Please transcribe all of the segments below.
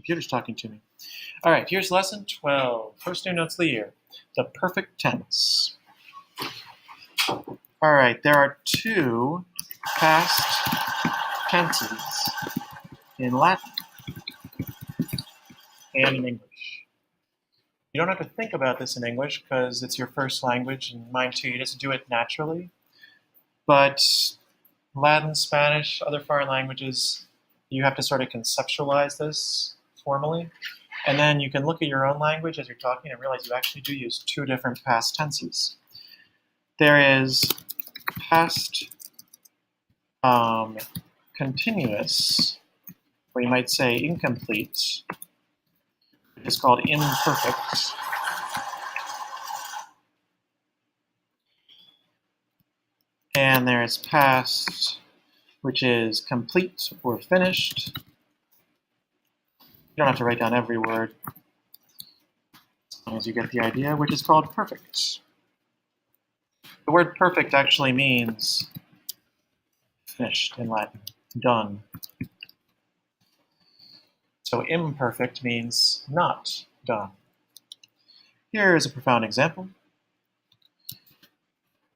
computer's talking to me. All right, here's lesson 12. First new notes of the year. The perfect tense. All right, there are two past tenses in Latin and in English. You don't have to think about this in English because it's your first language, and mine too. You just do it naturally. But Latin, Spanish, other foreign languages, you have to sort of conceptualize this formally. And then you can look at your own language as you're talking and realize you actually do use two different past tenses. There is past continuous, or you might say incomplete. It's called imperfect. And there's past, which is complete or finished. You don't have to write down every word, as long as you get the idea, which is called perfect. The word perfect actually means finished in Latin, done. So imperfect means not done. Here is a profound example.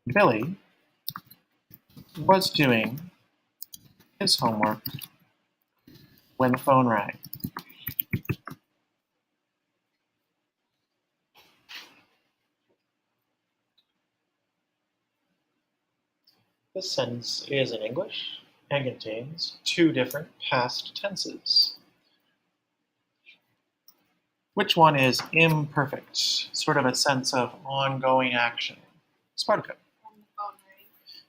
Billy was doing his homework when the phone rang. This sentence is in English and contains two different past tenses. Which one is imperfect? Sort of a sense of ongoing action. Spartaco.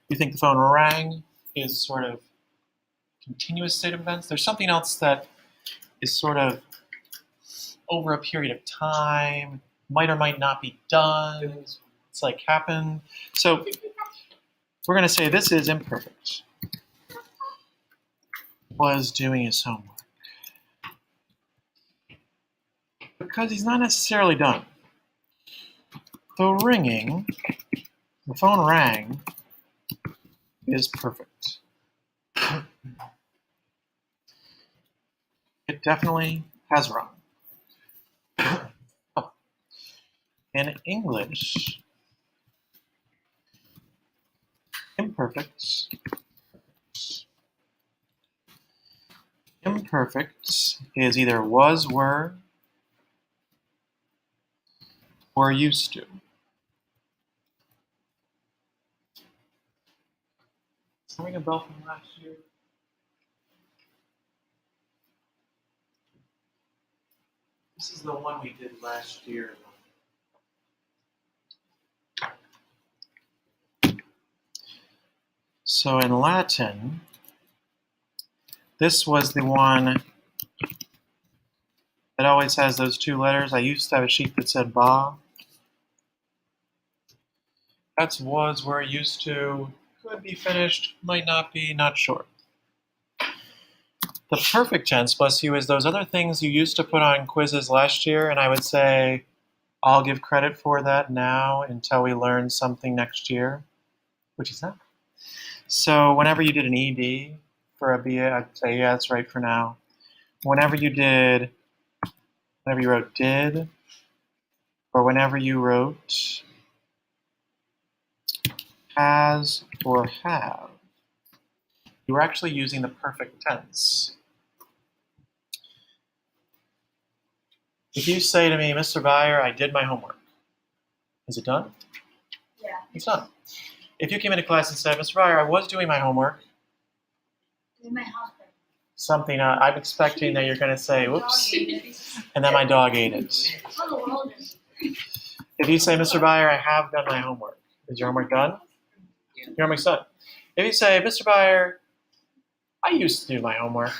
You think the phone rang is sort of continuous state of events? There's something else that is sort of over a period of time, might or might not be done. It's like happened. So we're going to say this is imperfect. Was doing his homework. Because he's not necessarily done. The phone rang, is perfect. It definitely has rung. In English, imperfect is either was, were, or used to. Does that ring a bell from last year? This is the one we did last year. So in Latin, this was the one that always has those two letters. I used to have a sheet that said ba. That's was, were, used to, could be finished, might not be, not sure. The perfect tense, bless you, is those other things you used to put on quizzes last year, and I would say I'll give credit for that now until we learn something next year, which is not. So whenever you did an ED for a BA, I'd say, yeah, that's right for now. Whenever you wrote did, or whenever you wrote has or have, you were actually using the perfect tense. If you say to me, Mr. Byer, I did my homework, is it done? Yeah. It's done. If you came into class and said, Mr. Byer, I was doing my homework, In my house. something, I'm expecting that you're going to say, whoops, and then my dog ate it. How the world is. If you say, Mr. Byer, I have done my homework, is your homework done? Your homework's done. If you say, Mr. Byer, I used to do my homework,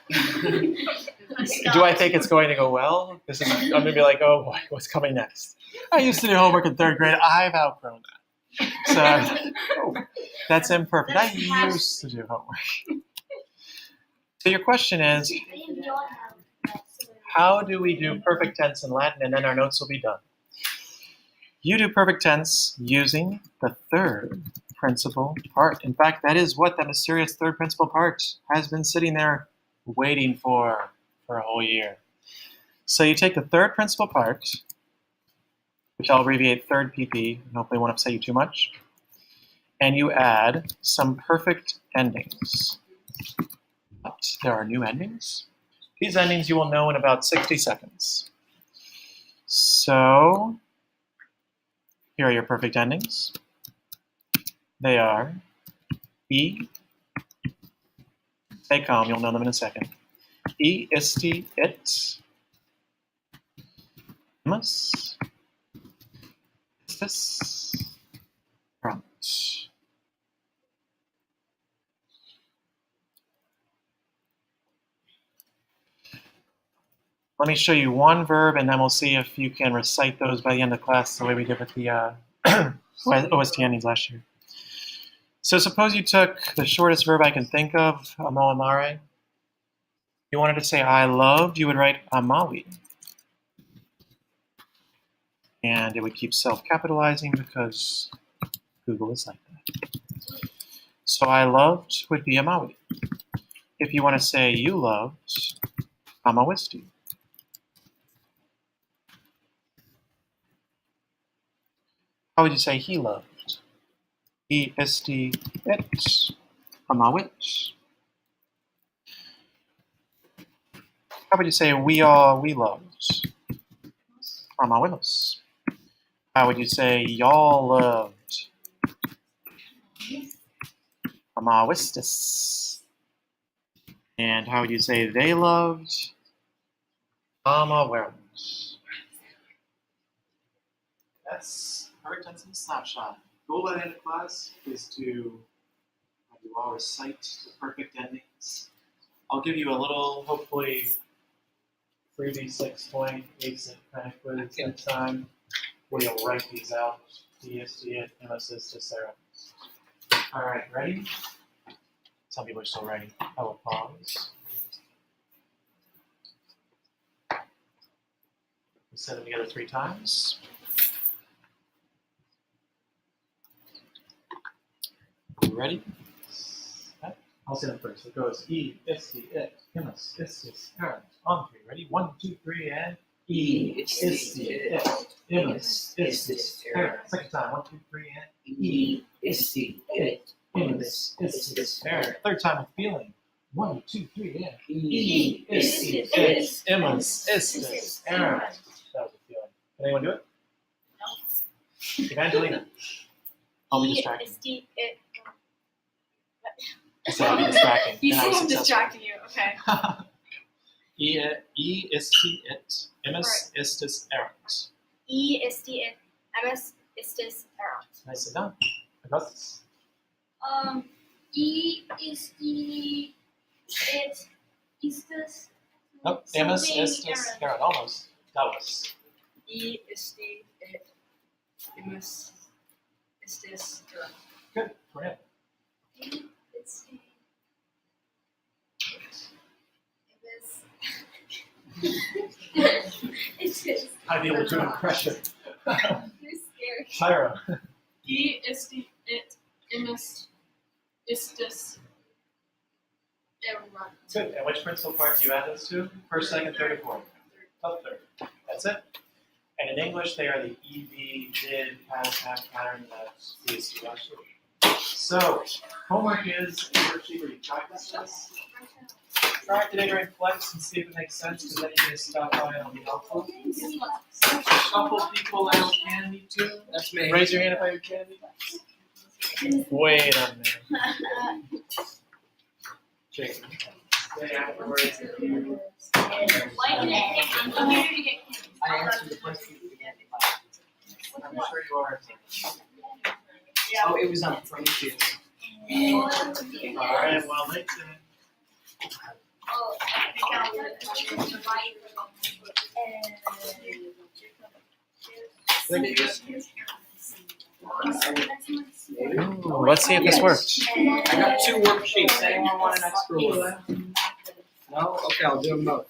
do I think it's going to go well? I'm going to be like, oh boy, what's coming next? I used to do homework in third grade. I've outgrown that. So that's imperfect. I used to do homework. So your question is, how do we do perfect tense in Latin? And then our notes will be done. You do perfect tense using the third principal part. In fact, that is what that mysterious third principal part has been sitting there waiting for a whole year. So you take the third principal part, which I'll abbreviate third PP, and hopefully won't upset you too much, and you add some perfect endings. But there are new endings. These endings you will know in about 60 seconds. So here are your perfect endings. They are E, stay calm, you'll know them in a second. E, isti, it, imus, istis, erant. Let me show you one verb, and then we'll see if you can recite those by the end of class the way we did with the OST endings last year. So suppose you took the shortest verb I can think of, amo amare. You wanted to say I loved, you would write amawi. And it would keep self-capitalizing because Google is like that. So I loved would be amawi. If you want to say you loved, amawisti. How would you say he loved? He isti it, amawit. How would you say we loved? Amawimus. How would you say y'all loved? Amawistis. And how would you say they loved? Amawerums. That's perfect tense in a snapshot. The goal by the end of class is to have you all recite the perfect endings. I'll give you a little, hopefully, freebie 6-point basic kind of quiz next time where you'll write these out. DSD, MSS, Sarah. All right, ready? Some people are still writing. I will pause. We set them together 3 times. You ready? I'll say them first. It goes E, isti, it, imus, istis, erant. On 3. Ready? 1, 2, 3, and E, isti, it, imus, istis, erant. Second time. 1, 2, 3, and E, isti, it, imus, istis, erant. Third time with feeling. 1, 2, 3, and E, isti, it, imus, istis, erant. That was a feeling. Can anyone do it? Evangelina. I'll be distracting. So I'll be distracting. You And I see was I'm successful. distracting you, okay. E isti it, imus istis erant. E isti it, ms istis erant. Nicely done. Augustus. E isti it, istis. Nope. Imus something istis erant. erant. Almost. That was. E, isti, it, imus, istis, erant. Good. Cornell. E isti. It is. I'd be able to do an impression. You're scary. Tyra. E, isti, it, imus, istis, erant. Good. And which principal part do you add those to? First, second, third, and fourth? Oh, third. That's it. And in English, they are the EV, did, past, have, pattern that we used to last week. So, homework is a worksheet where you practice this. Try it today during flex and see if it makes sense, because then you can stop by and it'll be helpful. Couple people out candy too. That's me. Raise your hand if I have candy. Wait a minute. Jason. Say afterwards if you. Why did I pick on computer to get candy? I answered the question. I'm sure you are. Oh, it was on Friendship. Alright, well, thanks. Oh, I think I'll do it. Ooh, let's see if this works. I got 2 worksheets. Anyone want an extra one? No? Okay, I'll do them both.